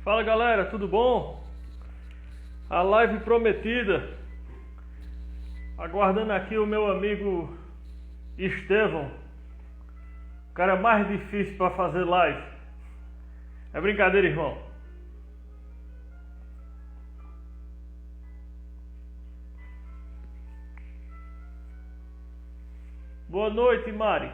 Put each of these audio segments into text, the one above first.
Fala galera, tudo bom? A live prometida. Aguardando aqui o meu amigo Estevão. O cara mais difícil para fazer live. É brincadeira, irmão. Boa noite, Mari.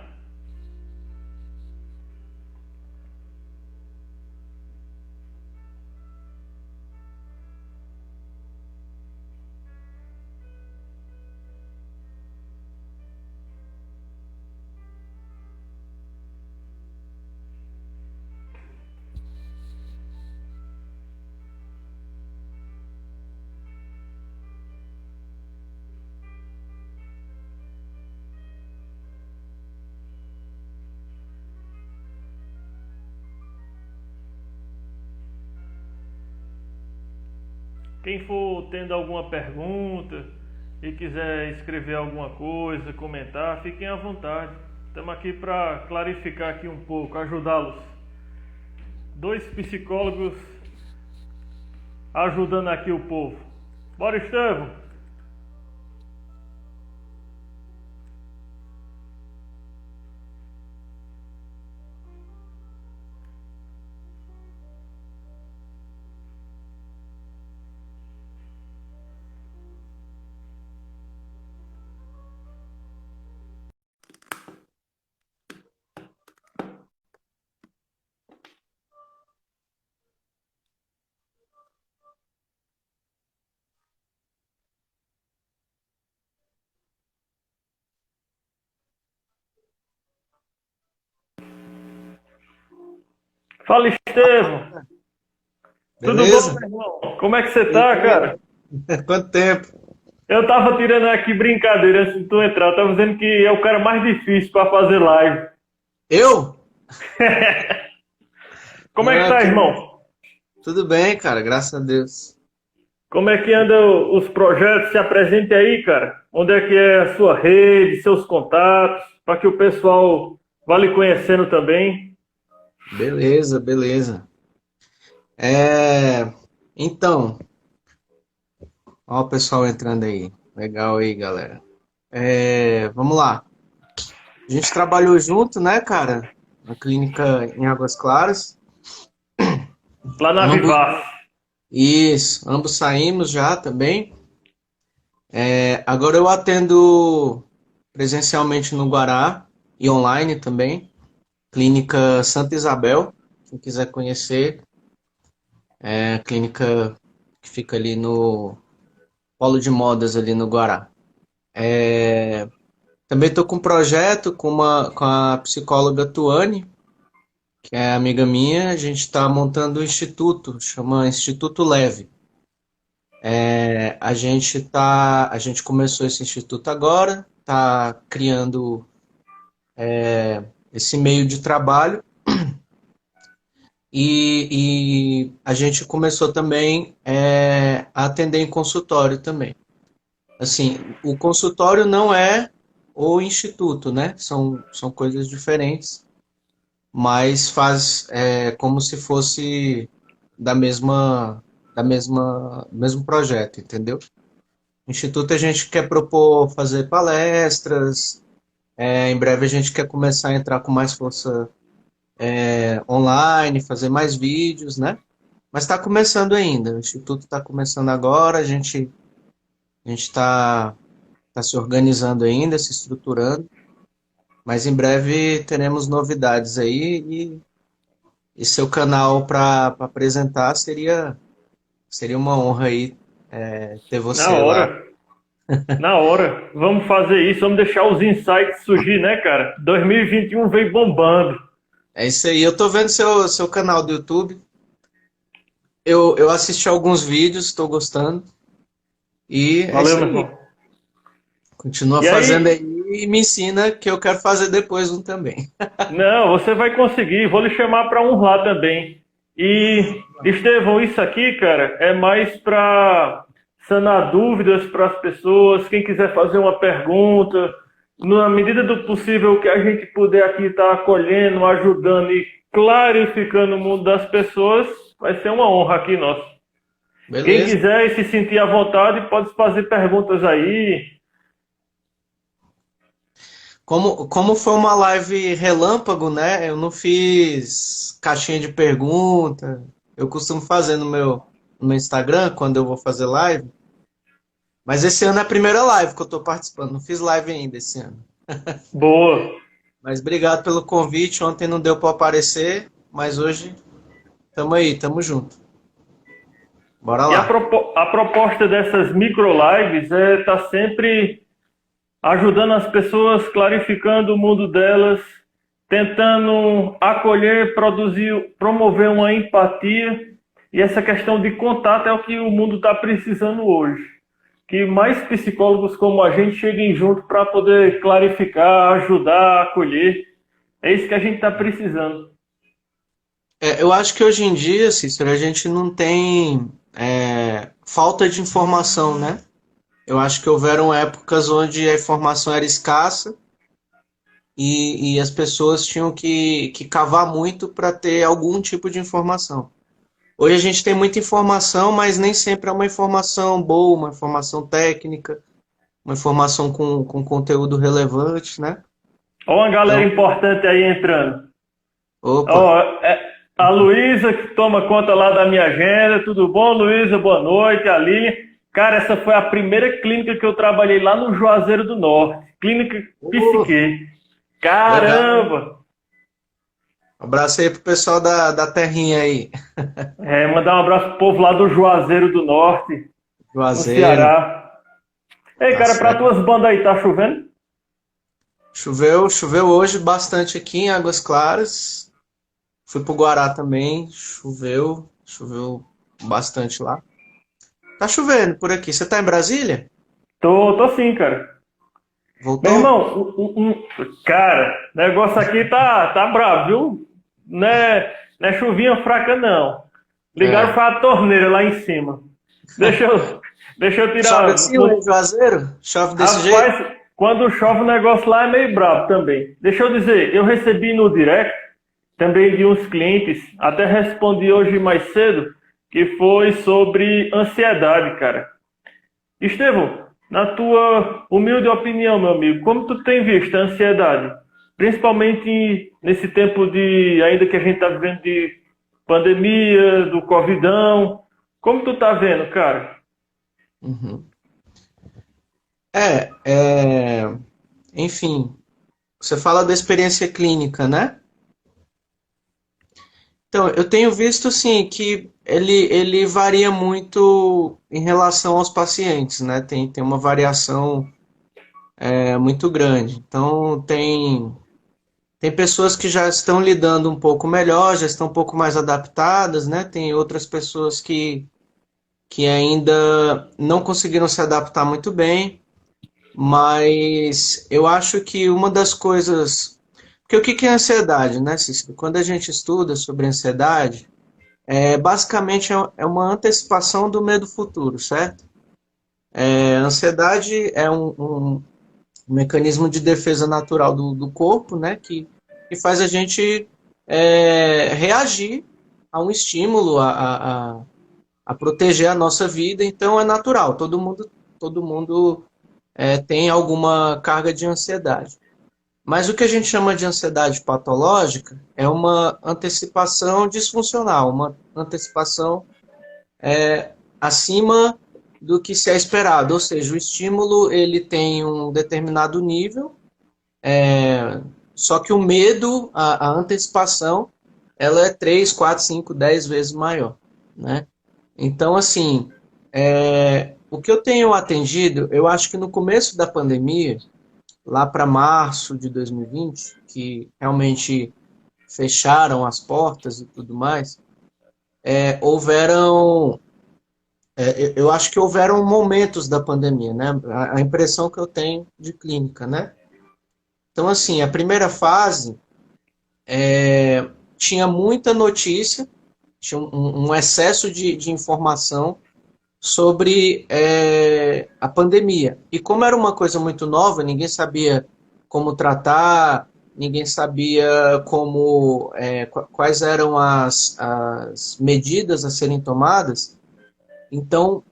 Quem for tendo alguma pergunta e quiser escrever alguma coisa, comentar, fiquem à vontade. Estamos aqui para clarificar aqui um pouco, ajudá-los. Dois psicólogos ajudando aqui o povo. Bora, Estevão! Fala, Estevão! Tudo bom, Beleza? meu irmão? Como é que você tá, cara? Quanto tempo? Eu tava tirando aqui brincadeira antes de tu entrar. Eu tava dizendo que é o cara mais difícil para fazer live. Eu? Como é que Ah, tá, irmão? tudo bem, cara, graças a Deus. Como é que andam os projetos? Se apresente aí, cara. Onde é que é a sua rede, seus contatos, para que o pessoal vá lhe conhecendo também. Beleza, beleza. É, então, ó o pessoal entrando aí. Legal aí, galera. Vamos lá. A gente trabalhou junto, né, cara? Na clínica em Águas Claras. Lá na Ambos, Vivaz. isso, ambos saímos já também. Agora eu atendo presencialmente no Guará e online também. Clínica Santa Isabel, quem quiser conhecer, é a clínica que fica ali no Polo de Modas, ali no Guará. Também estou com um projeto com a psicóloga Tuane, que é amiga minha. A gente está montando um instituto, chama Instituto Leve. A gente começou esse instituto agora, está criando esse meio de trabalho. E a gente começou também a atender em consultório também. Assim, o consultório não é o instituto, né? São coisas diferentes, mas faz como se fosse mesmo projeto, entendeu? O instituto a gente quer propor fazer palestras, em breve a gente quer começar a entrar com mais força online, fazer mais vídeos, né? Mas está começando ainda. O Instituto está começando agora, a gente tá se organizando ainda, se estruturando, mas em breve teremos novidades aí e seu canal para apresentar seria uma honra aí ter Na você lá. hora. Na hora. Vamos fazer isso, vamos deixar os insights surgir, né, cara? 2021 vem bombando. É isso aí. Eu tô vendo seu canal do YouTube. Eu assisti alguns vídeos, estou gostando. E é Valeu, isso meu aí. irmão. Continua E fazendo aí aí, e me ensina que eu quero fazer depois um também. não, você vai conseguir. Vou lhe chamar para um lá também. E, Estevão, isso aqui, cara, é mais para sanar dúvidas para as pessoas. Quem quiser fazer uma pergunta, na medida do possível que a gente puder aqui estar acolhendo, ajudando e clarificando o mundo das pessoas, vai ser uma honra aqui, nossa. Quem Beleza. quiser e se sentir à vontade, pode fazer perguntas aí. Como foi uma live relâmpago, né? Eu não fiz caixinha de pergunta. Eu costumo fazer no meu Instagram, quando eu vou fazer live. Mas esse ano é a primeira live que eu tô participando. Não fiz live ainda esse ano. Boa. Mas obrigado pelo convite. Ontem não deu para aparecer, mas hoje tamo aí, tamo junto. Bora E a, lá. a proposta dessas micro lives é estar sempre ajudando as pessoas, clarificando o mundo delas, tentando acolher, produzir, promover uma empatia. E essa questão de contato é o que o mundo está precisando hoje. Que mais psicólogos como a gente cheguem junto para poder clarificar, ajudar, acolher. É isso que a gente está precisando. Eu acho que hoje em dia, Cícero, a gente não tem falta de informação, né? Eu acho que houveram épocas onde a informação era escassa e as pessoas tinham que cavar muito para ter algum tipo de informação. Hoje a gente tem muita informação, mas nem sempre é uma informação boa, uma informação técnica, uma informação com conteúdo relevante, né? Olha uma galera Então, importante aí entrando. opa, Ó, a Luísa, que toma conta lá da minha agenda. Tudo bom, Luísa? Boa noite. A Lilian. Cara, essa foi a primeira clínica que eu trabalhei lá no Juazeiro do Norte. Clínica Psique. legal. Caramba! Abraço aí pro pessoal da terrinha aí, Mandar um abraço pro povo lá do Juazeiro do Norte, no Juazeiro, Ceará. Ei, tá cara, pra certo. tuas bandas aí, tá chovendo? Choveu hoje bastante aqui em Águas Claras. Fui pro Guará também, choveu bastante lá. Tá chovendo por aqui. Você tá em Brasília? Tô sim, cara. Meu Voltou? irmão, cara, negócio aqui tá bravo, viu? Não é chuvinha fraca, não. Ligaram É. foi a torneira lá em cima. Deixa eu, deixa eu Chove tirar. assim lá em Juazeiro? Chove desse jeito? Rapaz, quando chove o negócio lá é meio brabo também. Deixa eu dizer, eu recebi no direct também de uns clientes, até respondi hoje mais cedo, que foi sobre ansiedade, cara. Estevão, na tua humilde opinião, meu amigo, como tu tem visto a ansiedade? Principalmente nesse tempo de, ainda que a gente está vivendo de pandemia, do covidão. Como tu tá vendo, cara? Uhum. É, é, enfim, você fala da experiência clínica, né? Então, eu tenho visto, sim, que ele varia muito em relação aos pacientes, né? Tem uma variação muito grande. Então, tem pessoas que já estão lidando um pouco melhor, já estão um pouco mais adaptadas, né? Tem outras pessoas que ainda não conseguiram se adaptar muito bem, mas eu acho que uma das coisas. Porque o que que é ansiedade, né, Cícero? Quando a gente estuda sobre ansiedade, basicamente é uma antecipação do medo futuro, certo? A ansiedade é um mecanismo de defesa natural do corpo, né, que faz a gente reagir a um estímulo, a proteger a nossa vida, então é natural, todo mundo tem alguma carga de ansiedade. Mas o que a gente chama de ansiedade patológica é uma antecipação disfuncional, uma antecipação acima do que se é esperado, ou seja, o estímulo ele tem um determinado nível, só que o medo, a antecipação, ela é 3, 4, 5, 10 vezes maior, né? Então, assim, o que eu tenho atendido, eu acho que no começo da pandemia, lá para março de 2020, que realmente fecharam as portas e tudo mais, houveram, eu acho que houveram momentos da pandemia, né? A impressão que eu tenho de clínica, né? Então, assim, a primeira fase tinha muita notícia, tinha um excesso de informação sobre a pandemia. E como era uma coisa muito nova, ninguém sabia como tratar, ninguém sabia quais eram as medidas a serem tomadas. Então,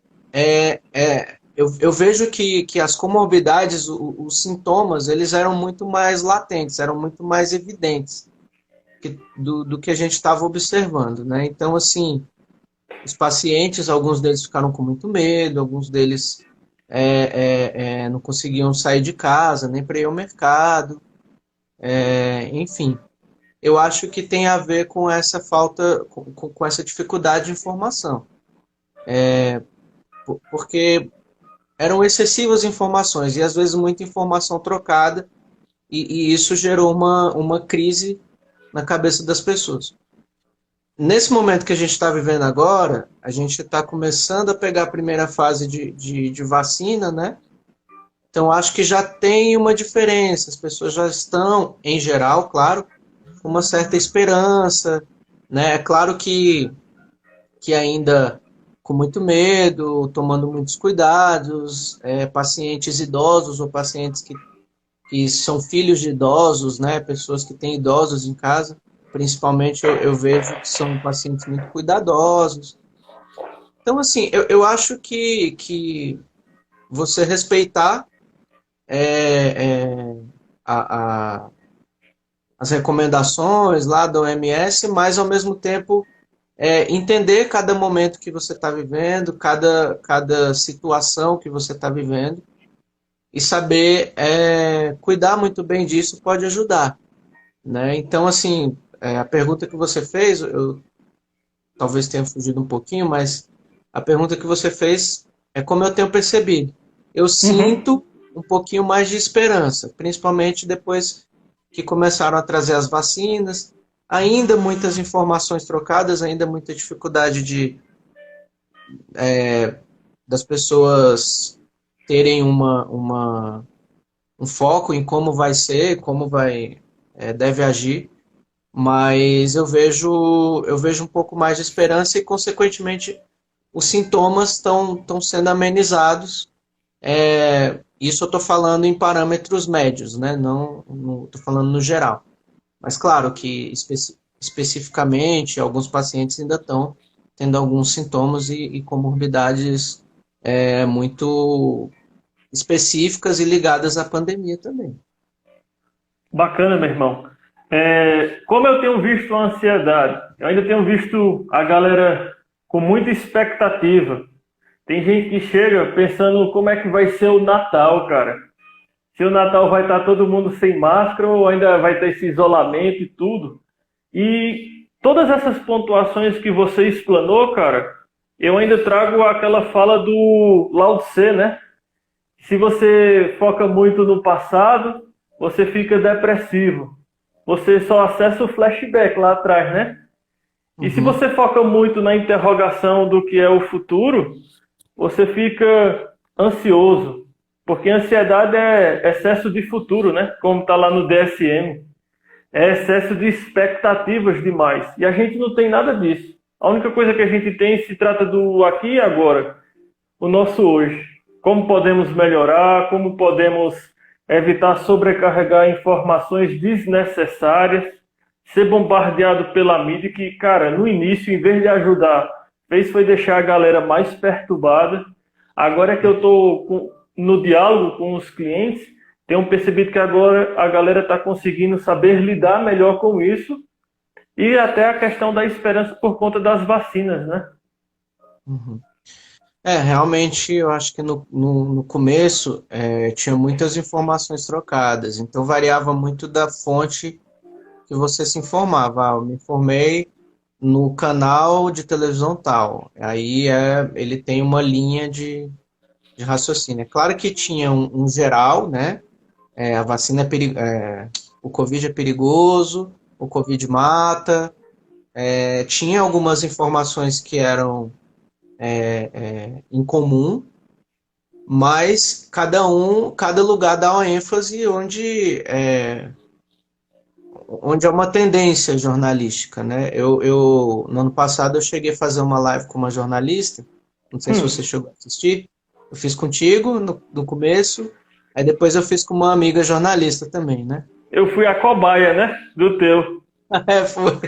eu vejo que as comorbidades, os sintomas, eles eram muito mais latentes, eram muito mais evidentes do que a gente estava observando, né? Então, assim, os pacientes, alguns deles ficaram com muito medo, alguns deles não conseguiam sair de casa, nem para ir ao mercado, enfim. Eu acho que tem a ver com essa falta, com essa dificuldade de informação. Porque eram excessivas informações e às vezes muita informação trocada e isso gerou uma crise na cabeça das pessoas. Nesse momento que a gente está vivendo agora, a gente está começando a pegar a primeira fase de vacina, né? Então acho que já tem uma diferença, as pessoas já estão, em geral, claro, com uma certa esperança, né? É claro que ainda com muito medo, tomando muitos cuidados, pacientes idosos ou pacientes que são filhos de idosos, né, pessoas que têm idosos em casa, principalmente eu vejo que são pacientes muito cuidadosos. Então, assim, eu acho que você respeitar é, a, a, as recomendações lá da OMS, mas ao mesmo tempo entender cada momento que você está vivendo, cada situação que você está vivendo, e saber cuidar muito bem disso pode ajudar, né? Então, assim, a pergunta que você fez, eu talvez tenha fugido um pouquinho, mas a pergunta que você fez é como eu tenho percebido. Eu Uhum. sinto um pouquinho mais de esperança, principalmente depois que começaram a trazer as vacinas, ainda muitas informações trocadas, ainda muita dificuldade das pessoas terem um foco em como vai ser, como deve agir, mas eu vejo um pouco mais de esperança e, consequentemente, os sintomas estão sendo amenizados. Isso eu estou falando em parâmetros médios, né? Não estou falando no geral. Mas claro que especificamente alguns pacientes ainda estão tendo alguns sintomas e comorbidades muito específicas e ligadas à pandemia também. Bacana, meu irmão. Como eu tenho visto a ansiedade, eu ainda tenho visto a galera com muita expectativa. Tem gente que chega pensando como é que vai ser o Natal, cara. Se o Natal vai estar todo mundo sem máscara ou ainda vai ter esse isolamento e tudo. E todas essas pontuações que você explanou, cara, eu ainda trago aquela fala do Lao Tse, né? Se você foca muito no passado, você fica depressivo. Você só acessa o flashback lá atrás, né? E se Uhum, você foca muito na interrogação do que é o futuro, você fica ansioso. Porque ansiedade é excesso de futuro, né? Como está lá no DSM. É excesso de expectativas demais. E a gente não tem nada disso. A única coisa que a gente tem se trata do aqui e agora, o nosso hoje. Como podemos melhorar, como podemos evitar sobrecarregar informações desnecessárias, ser bombardeado pela mídia que, cara, no início, em vez de ajudar, fez foi deixar a galera mais perturbada. Agora é que eu estou no diálogo com os clientes, tenho percebido que agora a galera está conseguindo saber lidar melhor com isso e até a questão da esperança por conta das vacinas, né? uhum. Realmente eu acho que no começo tinha muitas informações trocadas, então variava muito da fonte que você se informava. Eu me informei no canal de televisão tal. Aí ele tem uma linha de raciocínio. É claro que tinha um geral, né? A vacina o Covid é perigoso, o Covid mata. Tinha algumas informações que eram em comum, mas cada lugar dá uma ênfase onde é uma tendência jornalística, né? No ano passado eu cheguei a fazer uma live com uma jornalista, não sei se você Hum, chegou a assistir, eu fiz contigo no começo, aí depois eu fiz com uma amiga jornalista também, né? eu fui a cobaia, né? Do teu. É, foi.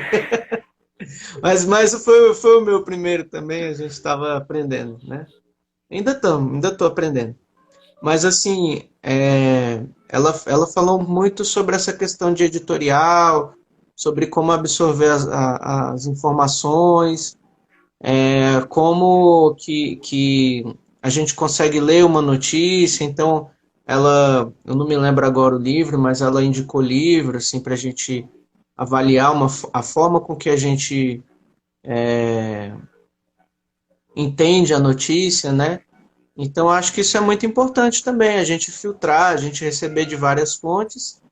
Mas foi o meu primeiro também, a gente estava aprendendo, né? Ainda estou aprendendo. Mas assim, ela falou muito sobre essa questão de editorial, sobre como absorver as informações, como que a gente consegue ler uma notícia. Então, eu não me lembro agora o livro, mas ela indicou livro assim, para a gente avaliar a forma com que a gente entende a notícia, né? Então, acho que isso é muito importante também, a gente filtrar, a gente receber de várias fontes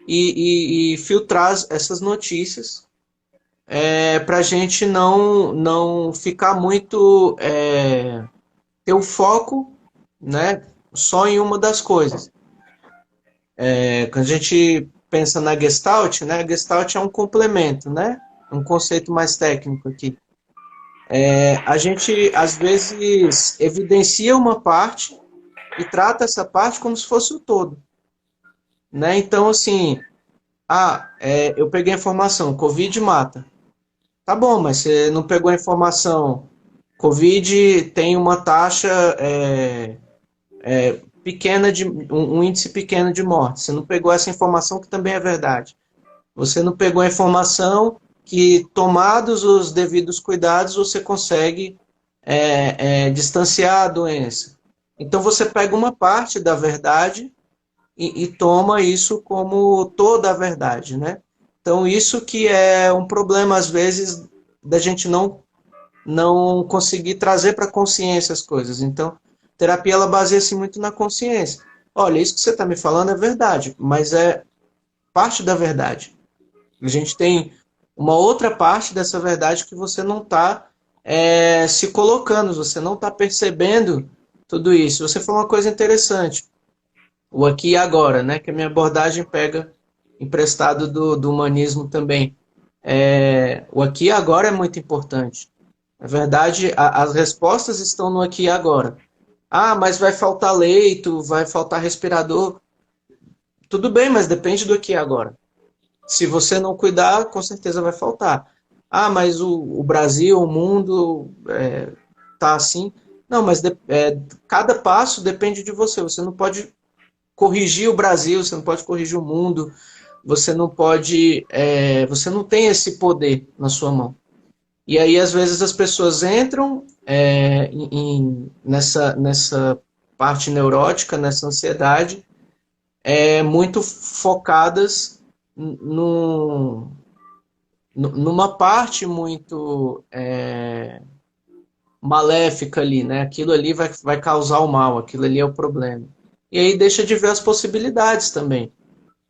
e filtrar essas notícias para a gente não ficar muito, ter o foco, né, só em uma das coisas. Quando a gente pensa na Gestalt, né, a Gestalt é um complemento, né, um conceito mais técnico aqui. A gente, às vezes, evidencia uma parte e trata essa parte como se fosse o todo, né? Então, assim, eu peguei a informação, Covid mata. Tá bom, mas você não pegou a informação, Covid tem uma taxa pequena um índice pequeno de morte. Você não pegou essa informação que também é verdade. Você não pegou a informação que, tomados os devidos cuidados, você consegue distanciar a doença. Então você pega uma parte da verdade e toma isso como toda a verdade, né? Então isso que é um problema às vezes da gente não conseguir trazer para a consciência as coisas. Então, a terapia ela baseia-se muito na consciência. Olha, isso que você está me falando é verdade, mas é parte da verdade. A gente tem uma outra parte dessa verdade que você não está se colocando, você não está percebendo tudo isso. Você falou uma coisa interessante, o aqui e agora, né? Que a minha abordagem pega emprestado do humanismo também. O aqui e agora é muito importante. Na verdade, as respostas estão no aqui e agora. Ah, mas vai faltar leito, vai faltar respirador. Tudo bem, mas depende do aqui e agora. Se você não cuidar, com certeza vai faltar. Ah, mas o Brasil, o mundo tá assim. Não, mas cada passo depende de você. Você não pode corrigir o Brasil, você não pode corrigir o mundo, você não pode, você não tem esse poder na sua mão. E aí, às vezes, as pessoas entram nessa parte neurótica, nessa ansiedade, muito focadas numa parte muito maléfica ali, né? Aquilo ali vai causar o mal, aquilo ali é o problema. E aí deixa de ver as possibilidades também.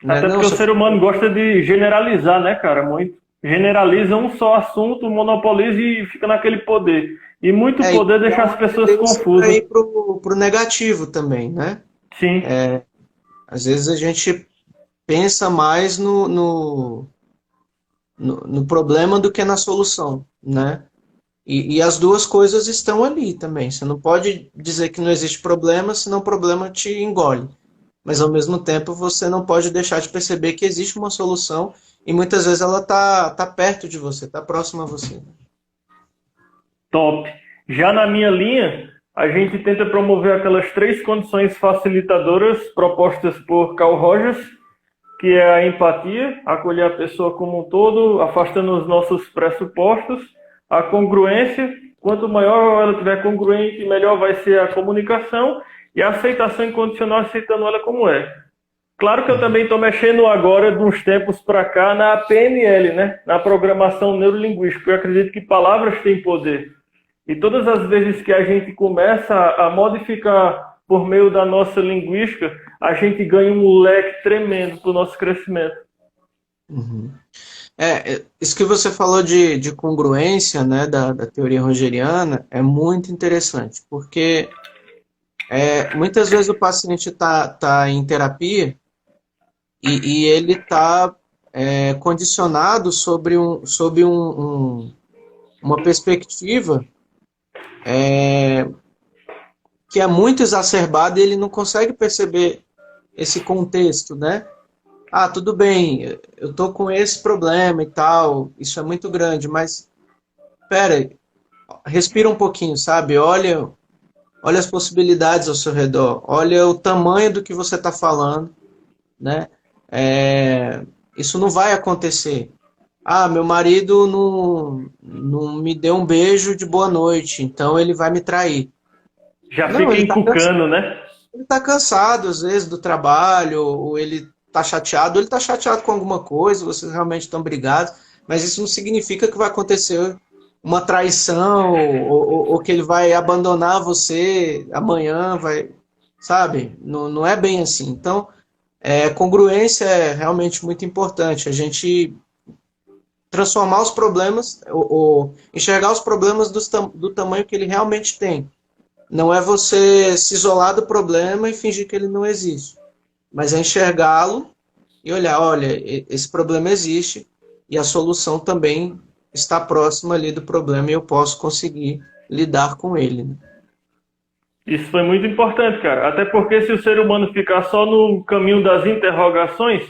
Né? Até Não, porque o ser humano gosta de generalizar, né, cara? Muito. Generaliza um só assunto, monopoliza e fica naquele poder. E muito poder deixa as pessoas confusas. E pro negativo também, né? Sim. Às vezes a gente pensa mais no problema do que na solução, né? E as duas coisas estão ali também. Você não pode dizer que não existe problema, senão o problema te engole. Mas, ao mesmo tempo, você não pode deixar de perceber que existe uma solução e muitas vezes ela tá perto de você, tá próxima a você. Top. Já na minha linha, a gente tenta promover aquelas 3 condições facilitadoras propostas por Carl Rogers, que é a empatia, acolher a pessoa como um todo, afastando os nossos pressupostos, a congruência, quanto maior ela tiver congruente, melhor vai ser a comunicação, e a aceitação incondicional, aceitando ela como é. Claro que eu também estou mexendo agora, de uns tempos para cá, na PNL, né? Na programação neurolinguística. Eu acredito que palavras têm poder. E todas as vezes que a gente começa a modificar por meio da nossa linguística, a gente ganha um leque tremendo para o nosso crescimento. Uhum. Isso que você falou de congruência, né, da teoria rogeriana, é muito interessante, porque muitas vezes o paciente tá em terapia e ele está condicionado sob uma perspectiva que é muito exacerbada e ele não consegue perceber esse contexto, né? ah, tudo bem, eu tô com esse problema e tal, isso é muito grande, mas pera, respira um pouquinho, sabe? Olha as possibilidades ao seu redor, olha o tamanho do que você está falando, né? É, isso não vai acontecer. Ah, meu marido não me deu um beijo de boa noite, então ele vai me trair. Já Não, fica encucando, né? ele tá cansado, às vezes, do trabalho, ou ele tá chateado com alguma coisa, vocês realmente estão brigados, mas isso não significa que vai acontecer uma traição, ou que ele vai abandonar você amanhã, vai, sabe? Não, não é bem assim. Então, congruência é realmente muito importante. A gente transformar os problemas, ou enxergar os problemas do tamanho que ele realmente tem. Não é você se isolar do problema e fingir que ele não existe, mas é enxergá-lo e olhar, olha, esse problema existe e a solução também está próxima ali do problema e eu posso conseguir lidar com ele, né? Isso foi muito importante, cara. Até porque se o ser humano ficar só no caminho das interrogações,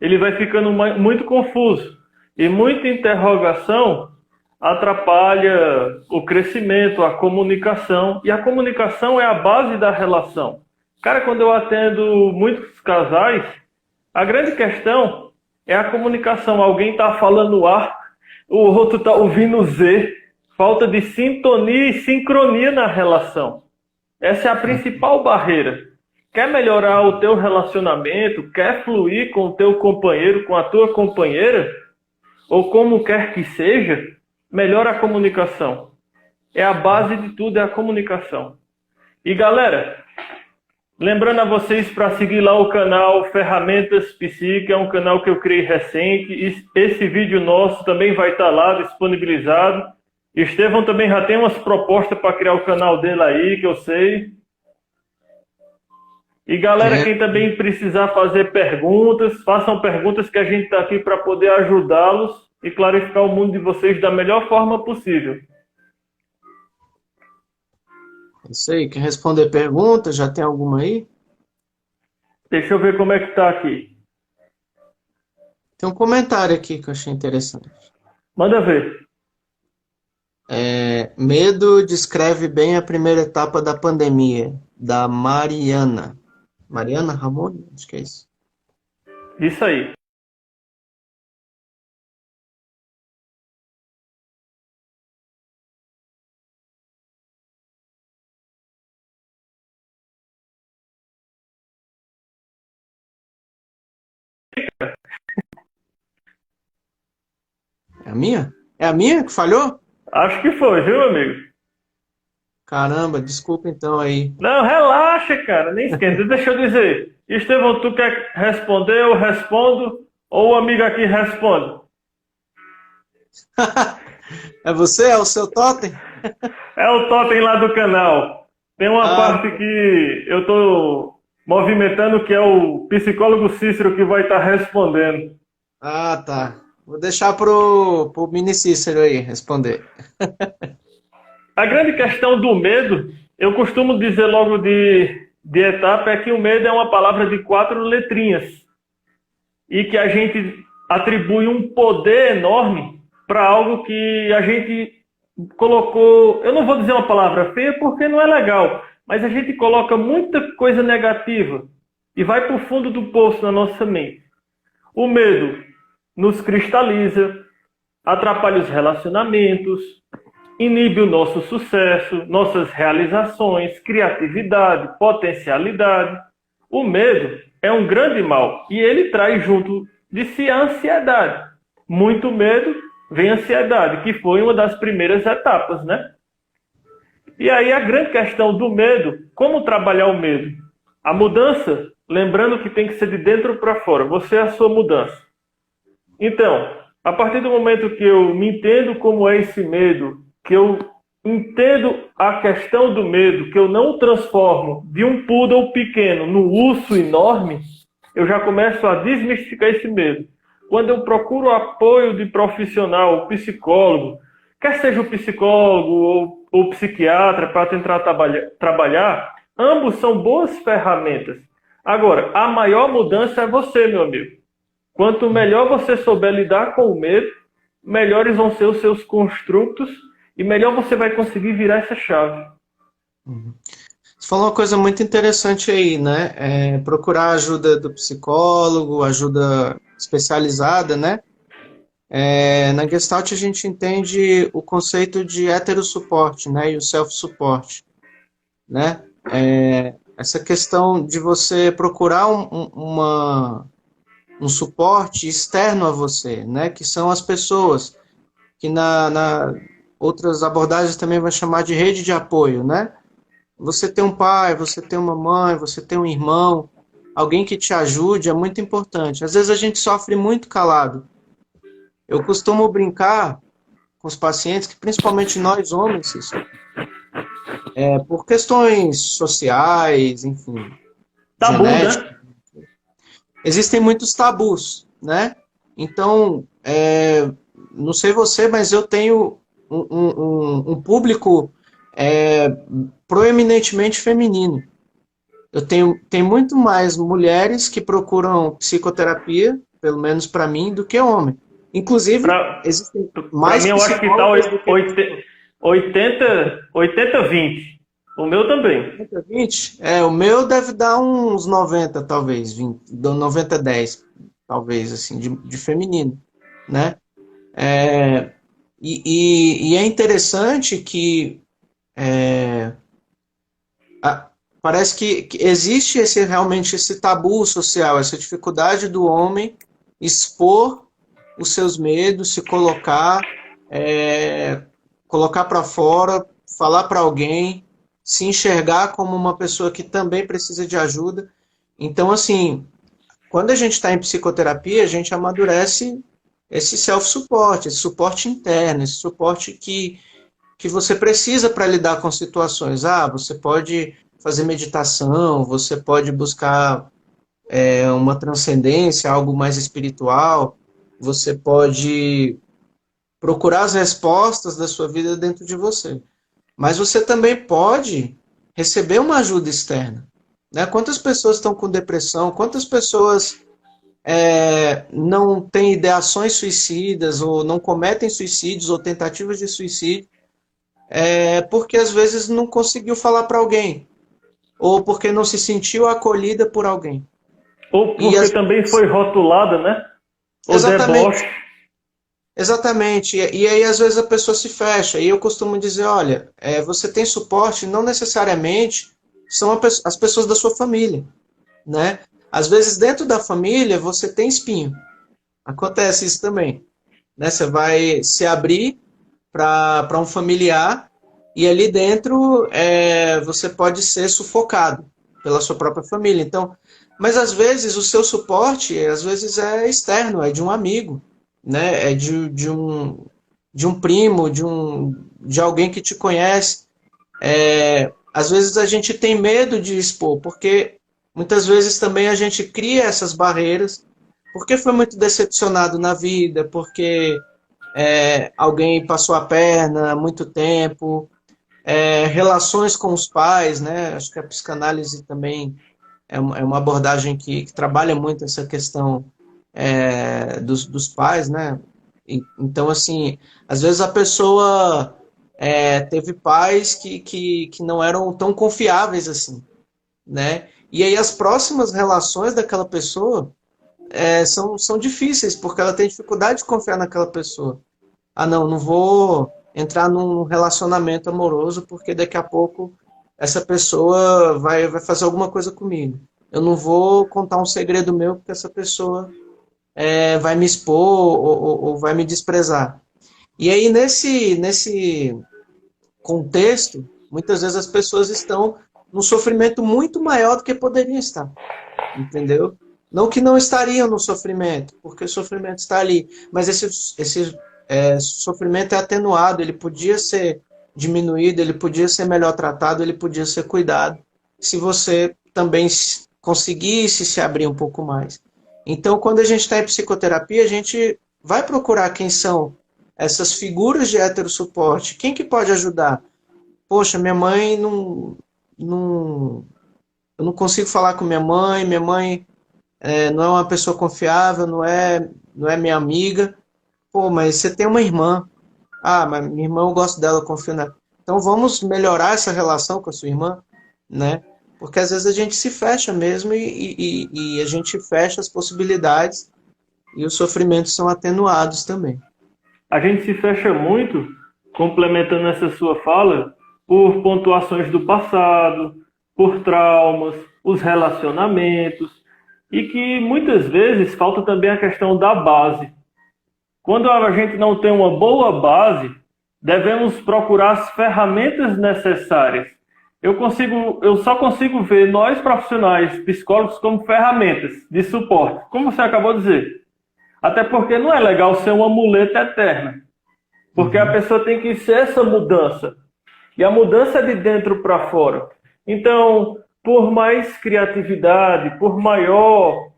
ele vai ficando muito confuso. E muita interrogação atrapalha o crescimento, a comunicação. E a comunicação é a base da relação. Cara, quando eu atendo muitos casais, a grande questão é a comunicação. Alguém está falando A, o outro está ouvindo Z. Falta de sintonia e sincronia na relação. Essa é a principal barreira. Quer melhorar o teu relacionamento? Quer fluir com o teu companheiro, com a tua companheira? Ou como quer que seja, melhora a comunicação. É a base de tudo, é a comunicação. E galera, lembrando a vocês para seguir lá o canal Ferramentas Psi, que é um canal que eu criei recente. Esse vídeo nosso também vai estar lá disponibilizado. Estevão também já tem umas propostas para criar o canal dele aí, que eu sei. E galera, quem também precisar fazer perguntas, façam perguntas que a gente está aqui para poder ajudá-los e clarificar o mundo de vocês da melhor forma possível. Isso aí, quer responder perguntas? Já tem alguma aí? Deixa eu ver como é que tá aqui. Tem um comentário aqui que eu achei interessante. Manda ver. Medo descreve bem a primeira etapa da pandemia, da Mariana. Mariana Ramon? Acho que é isso. Isso aí. É a minha? É a minha que falhou? Acho que foi, viu, amigo? Caramba, desculpa então aí. Não, relaxa, cara, nem esquenta. Deixa eu dizer. Estevão, tu quer responder? Eu respondo. Ou o amigo aqui responde? É você? É o seu totem? É o totem lá do canal. Tem uma parte que eu tô movimentando que é o psicólogo Cícero que vai estar respondendo. Ah, tá. Vou deixar pro mini Cícero aí responder. A grande questão do medo, eu costumo dizer logo de etapa, é que o medo é uma palavra de 4 letrinhas. E que a gente atribui um poder enorme para algo que a gente colocou... Eu não vou dizer uma palavra feia porque não é legal, mas a gente coloca muita coisa negativa e vai para o fundo do poço na nossa mente. O medo nos cristaliza, atrapalha os relacionamentos, inibe o nosso sucesso, nossas realizações, criatividade, potencialidade. O medo é um grande mal e ele traz junto de si a ansiedade. Muito medo vem ansiedade, que foi uma das primeiras etapas, né? E aí a grande questão do medo, como trabalhar o medo? A mudança, lembrando que tem que ser de dentro para fora, você é a sua mudança. Então, a partir do momento que eu me entendo como é esse medo, que eu entendo a questão do medo, que eu não o transformo de um poodle pequeno no urso enorme, eu já começo a desmistificar esse medo. Quando eu procuro o apoio de profissional, o psicólogo, quer seja o psicólogo ou o psiquiatra para tentar trabalhar, ambos são boas ferramentas. Agora, a maior mudança é você, meu amigo. Quanto melhor você souber lidar com o medo, melhores vão ser os seus construtos e melhor você vai conseguir virar essa chave. Uhum. Você falou uma coisa muito interessante aí, né? Procurar ajuda do psicólogo, ajuda especializada, né? Na Gestalt a gente entende o conceito de heterosuporte, né? E o self-suporte, né? Essa questão de você procurar um suporte externo a você, né? Que são as pessoas, que na outras abordagens também vai chamar de rede de apoio, né? Você tem um pai, você tem uma mãe, você tem um irmão, alguém que te ajude é muito importante. Às vezes a gente sofre muito calado. Eu costumo brincar com os pacientes que, principalmente nós homens, por questões sociais, enfim, Tabu, genéticas, né? existem muitos tabus, né? Então, não sei você, mas eu tenho um público proeminentemente feminino. Tem muito mais mulheres que procuram psicoterapia, pelo menos para mim, do que homem. Inclusive, Para existem Para mais mim, eu acho que está psicólogas do que 80-20. O meu também. 20. O meu deve dar uns 90, talvez, 20, 90-10, talvez, assim, de feminino, né? E é interessante que parece que existe realmente esse tabu social, essa dificuldade do homem expor os seus medos, se colocar para fora, falar para alguém, se enxergar como uma pessoa que também precisa de ajuda. Então, assim, quando a gente está em psicoterapia, a gente amadurece esse self-suporte, esse suporte interno, esse suporte que você precisa para lidar com situações. Você pode fazer meditação, você pode buscar uma transcendência, algo mais espiritual, você pode procurar as respostas da sua vida dentro de você. Mas você também pode receber uma ajuda externa. Né? Quantas pessoas estão com depressão? Quantas pessoas não têm ideações suicidas ou não cometem suicídios ou tentativas de suicídio porque às vezes não conseguiu falar para alguém ou porque não se sentiu acolhida por alguém. Ou E porque também foi rotulada, né? O exatamente, deboche. exatamente. E aí às vezes a pessoa se fecha. E eu costumo dizer, olha, você tem suporte, não necessariamente são as pessoas da sua família, né? Às vezes dentro da família você tem espinho. Acontece isso também, né? Você vai se abrir para um familiar e ali dentro você pode ser sufocado pela sua própria família. Então, mas às vezes o seu suporte às vezes é externo, é de um amigo, né? É de um primo, de alguém que te conhece. Às vezes a gente tem medo de expor, porque muitas vezes também a gente cria essas barreiras, porque foi muito decepcionado na vida, porque alguém passou a perna há muito tempo, relações com os pais, né? Acho que a psicanálise também é uma abordagem que trabalha muito essa questão dos pais, né? Então, assim, às vezes a pessoa teve pais que não eram tão confiáveis assim, né? E aí as próximas relações daquela pessoa são difíceis, porque ela tem dificuldade de confiar naquela pessoa. Não vou entrar num relacionamento amoroso porque daqui a pouco essa pessoa vai fazer alguma coisa comigo. Eu não vou contar um segredo meu porque essa pessoa vai me expor ou vai me desprezar. E aí, nesse contexto, muitas vezes as pessoas estão num sofrimento muito maior do que poderiam estar. Entendeu? Não que não estariam no sofrimento, porque o sofrimento está ali, mas esse sofrimento é atenuado, ele podia ser diminuído, ele podia ser melhor tratado, ele podia ser cuidado, se você também conseguisse se abrir um pouco mais. Então, quando a gente está em psicoterapia, a gente vai procurar quem são essas figuras de heterossuporte, quem que pode ajudar? Poxa, minha mãe não eu não consigo falar com minha mãe não é uma pessoa confiável, não é minha amiga. Pô, mas você tem uma irmã. Ah, mas minha irmã eu gosto dela, eu confio nela. Então vamos melhorar essa relação com a sua irmã, né? Porque às vezes a gente se fecha mesmo e a gente fecha as possibilidades e os sofrimentos são atenuados também. A gente se fecha muito, complementando essa sua fala, por pontuações do passado, por traumas, os relacionamentos, e que muitas vezes falta também a questão da base. Quando a gente não tem uma boa base, devemos procurar as ferramentas necessárias. Eu só consigo ver nós profissionais, psicólogos, como ferramentas de suporte, como você acabou de dizer. Até porque não é legal ser uma muleta eterna. Porque a pessoa tem que ser essa mudança. E a mudança é de dentro para fora. Então, por mais criatividade, por maior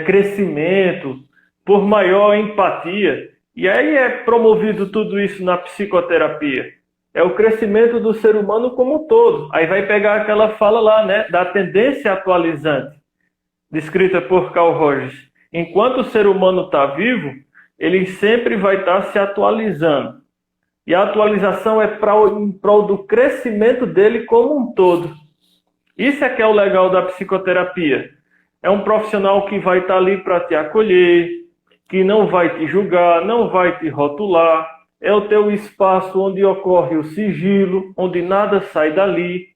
crescimento, por maior empatia, e aí é promovido tudo isso na psicoterapia. É o crescimento do ser humano como um todo. Aí vai pegar aquela fala lá, né, da tendência atualizante, descrita por Carl Rogers. Enquanto o ser humano está vivo, ele sempre vai estar se atualizando. E a atualização é em prol do crescimento dele como um todo. Isso é que é o legal da psicoterapia. É um profissional que vai estar ali para te acolher, que não vai te julgar, não vai te rotular. É o teu espaço onde ocorre o sigilo, onde nada sai dali.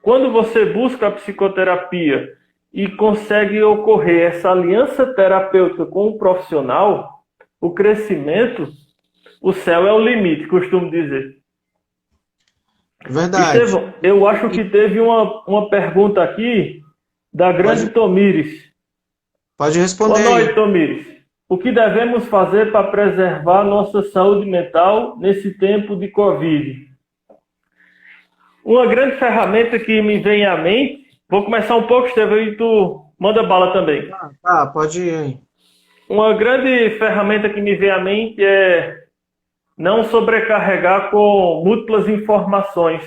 Quando você busca a psicoterapia e consegue ocorrer essa aliança terapêutica com o profissional, o crescimento, o céu é o limite, costumo dizer. Verdade. Estevão, eu acho que teve uma pergunta aqui da grande Tomires. Pode responder Boa noite, aí. Tomires. O que devemos fazer para preservar nossa saúde mental nesse tempo de Covid? Uma grande ferramenta que me vem à mente, vou começar um pouco, Estevão, e tu manda bala também. Pode ir aí. Uma grande ferramenta que me vem à mente é não sobrecarregar com múltiplas informações.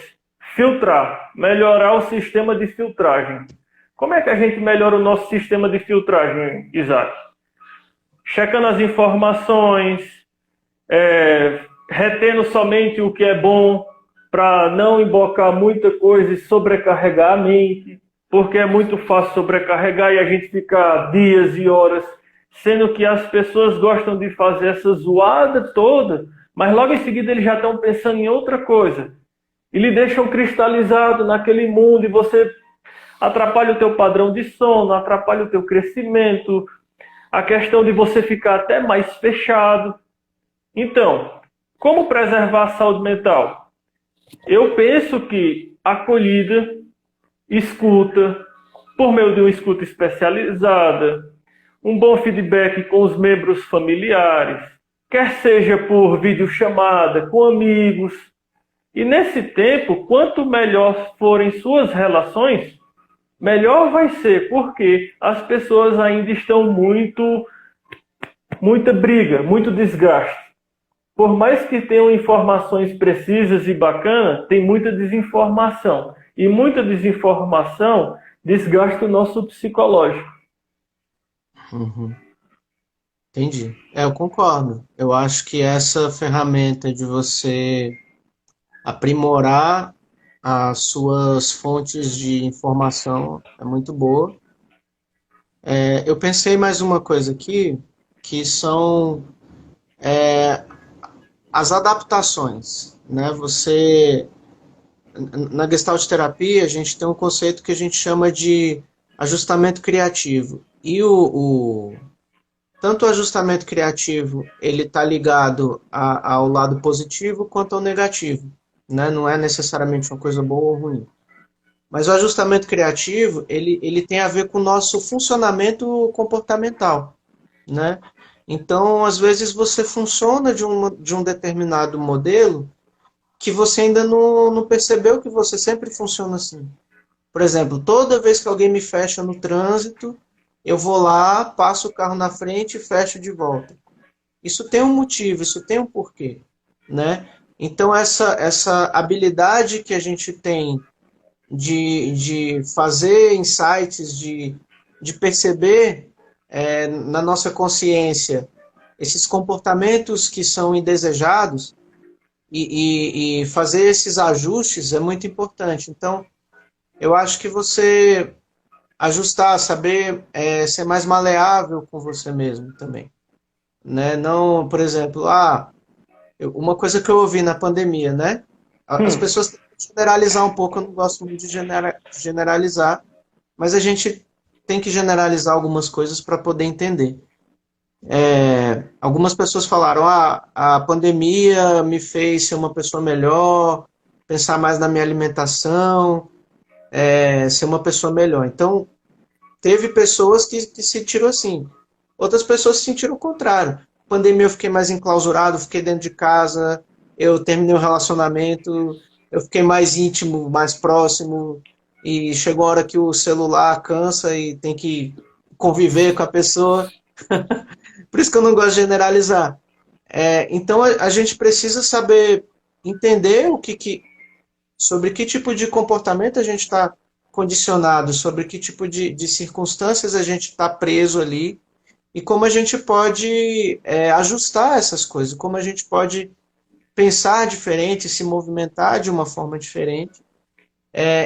Filtrar, melhorar o sistema de filtragem. Como é que a gente melhora o nosso sistema de filtragem, Isaac? Checando as informações, retendo somente o que é bom, para não embocar muita coisa e sobrecarregar a mente, porque é muito fácil sobrecarregar e a gente ficar dias e horas, sendo que as pessoas gostam de fazer essa zoada toda, mas logo em seguida eles já estão pensando em outra coisa. E lhe deixam cristalizado naquele mundo e você atrapalha o teu padrão de sono, atrapalha o teu crescimento, a questão de você ficar até mais fechado. Então, como preservar a saúde mental? Eu penso que acolhida, escuta, por meio de uma escuta especializada, um bom feedback com os membros familiares, quer seja por videochamada, com amigos. E nesse tempo, quanto melhor forem suas relações, melhor vai ser, porque as pessoas ainda estão muita briga, muito desgaste. Por mais que tenham informações precisas e bacanas, tem muita desinformação. E muita desinformação desgasta o nosso psicológico. Entendi. Eu concordo. Eu acho que essa ferramenta de você aprimorar as suas fontes de informação é muito boa. Eu pensei mais uma coisa aqui, que são as adaptações, né? Na Gestalt terapia, a gente tem um conceito que a gente chama de ajustamento criativo. E tanto o ajustamento criativo, ele está ligado ao lado positivo quanto ao negativo, né? Não é necessariamente uma coisa boa ou ruim. Mas o ajustamento criativo, ele tem a ver com o nosso funcionamento comportamental, né? Então, às vezes você funciona de um determinado modelo que você ainda não percebeu que você sempre funciona assim. Por exemplo, toda vez que alguém me fecha no trânsito, eu vou lá, passo o carro na frente e fecho de volta. Isso tem um motivo, isso tem um porquê, né? Então, essa habilidade que a gente tem de fazer insights, de de perceber na nossa consciência esses comportamentos que são indesejados e fazer esses ajustes é muito importante. Então, eu acho que você ajustar, saber ser mais maleável com você mesmo também. Né? Não, por exemplo, uma coisa que eu ouvi na pandemia, né? As Hum. pessoas têm que generalizar um pouco, eu não gosto muito de generalizar, mas a gente tem que generalizar algumas coisas para poder entender. Algumas pessoas falaram, a pandemia me fez ser uma pessoa melhor, pensar mais na minha alimentação, ser uma pessoa melhor. Então, teve pessoas que se sentiram assim. Outras pessoas se sentiram o contrário. Pandemia eu fiquei mais enclausurado, fiquei dentro de casa, eu terminei o relacionamento, eu fiquei mais íntimo, mais próximo, e chegou a hora que o celular cansa e tem que conviver com a pessoa. Por isso que eu não gosto de generalizar. Então a gente precisa saber entender sobre que tipo de comportamento a gente está condicionado, sobre que tipo de circunstâncias a gente está preso ali e como a gente pode ajustar essas coisas, como a gente pode pensar diferente, se movimentar de uma forma diferente,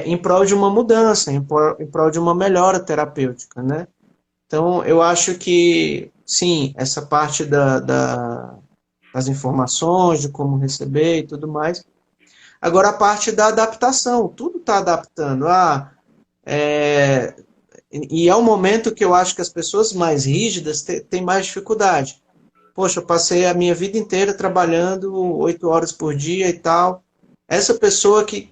em prol de uma mudança, em prol de uma melhora terapêutica, né? Então, eu acho que, sim, essa parte das informações, de como receber e tudo mais. Agora, a parte da adaptação, tudo está adaptando. E é um momento que eu acho que as pessoas mais rígidas têm mais dificuldade. Poxa, eu passei a minha vida inteira trabalhando 8 horas por dia e tal. Essa pessoa que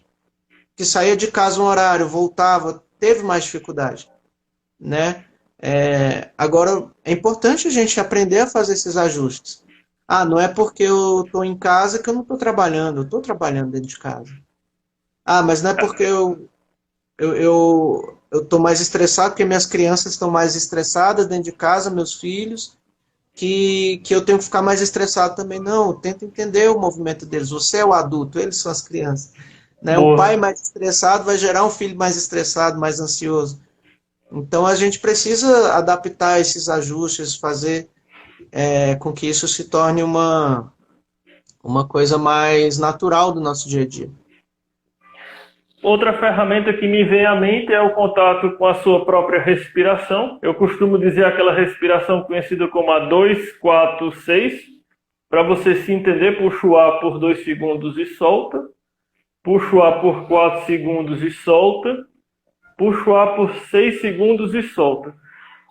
saía de casa um horário, voltava, teve mais dificuldade, né? Agora, é importante a gente aprender a fazer esses ajustes. Não é porque eu estou em casa que eu não estou trabalhando, eu estou trabalhando dentro de casa. Mas não é porque eu estou mais estressado, porque minhas crianças estão mais estressadas dentro de casa, meus filhos, que eu tenho que ficar mais estressado também. Não, tenta entender o movimento deles. Você é o adulto, eles são as crianças. Né? Um pai Boa. mais estressado vai gerar um filho mais estressado, mais ansioso. Então a gente precisa adaptar esses ajustes, fazer com que isso se torne uma coisa mais natural do nosso dia a dia. Outra ferramenta que me vem à mente é o contato com a sua própria respiração. Eu costumo dizer aquela respiração conhecida como a 2, 4, 6. Para você se entender, puxa o ar por 2 segundos e solta. Puxa o ar por 4 segundos e solta. Puxa o ar por 6 segundos e solta.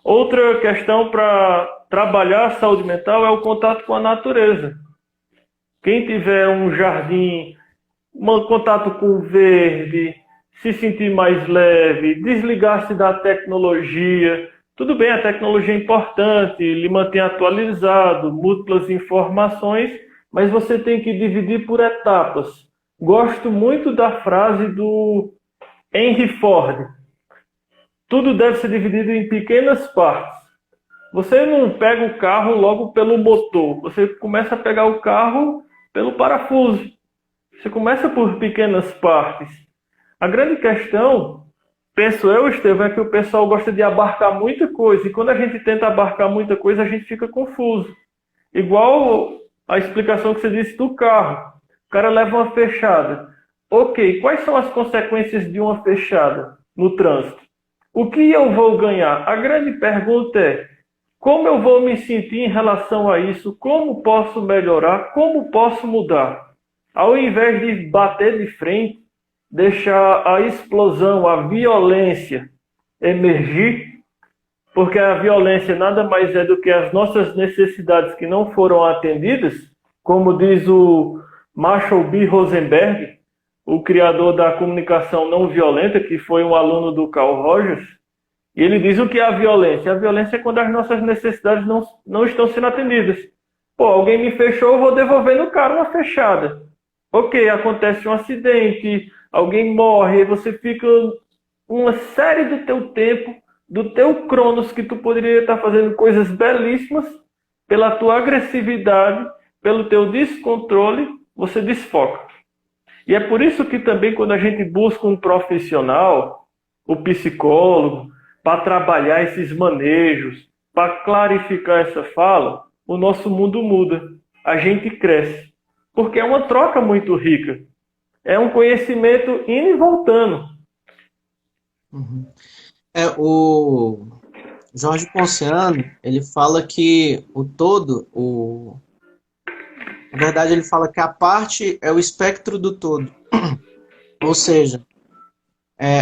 Outra questão para trabalhar a saúde mental é o contato com a natureza. Quem tiver um jardim, um contato com o verde, se sentir mais leve, desligar-se da tecnologia. Tudo bem, a tecnologia é importante, lhe mantém atualizado, múltiplas informações, mas você tem que dividir por etapas. Gosto muito da frase do Henry Ford. Tudo deve ser dividido em pequenas partes. Você não pega o carro logo pelo motor, você começa a pegar o carro pelo parafuso. Você começa por pequenas partes. A grande questão, penso eu, Estevão, é que o pessoal gosta de abarcar muita coisa. E quando a gente tenta abarcar muita coisa, a gente fica confuso. Igual a explicação que você disse do carro. O cara leva uma fechada. Ok, quais são as consequências de uma fechada no trânsito? O que eu vou ganhar? A grande pergunta é, como eu vou me sentir em relação a isso? Como posso melhorar? Como posso mudar? Ao invés de bater de frente, deixar a explosão, a violência emergir, porque a violência nada mais é do que as nossas necessidades que não foram atendidas, como diz o Marshall B. Rosenberg, o criador da comunicação não violenta, que foi um aluno do Carl Rogers, e ele diz o que é a violência. A violência é quando as nossas necessidades não estão sendo atendidas. Alguém me fechou, eu vou devolver no cara uma fechada. Ok, acontece um acidente, alguém morre, você fica uma série do teu tempo, do teu cronos, que tu poderia estar fazendo coisas belíssimas, pela tua agressividade, pelo teu descontrole, você desfoca. E é por isso que também quando a gente busca um profissional, o psicólogo, para trabalhar esses manejos, para clarificar essa fala, o nosso mundo muda. A gente cresce. Porque é uma troca muito rica. É um conhecimento indo e voltando. Uhum. O Jorge Ponciano, ele fala que o todo, na verdade ele fala que a parte é o espectro do todo. Ou seja,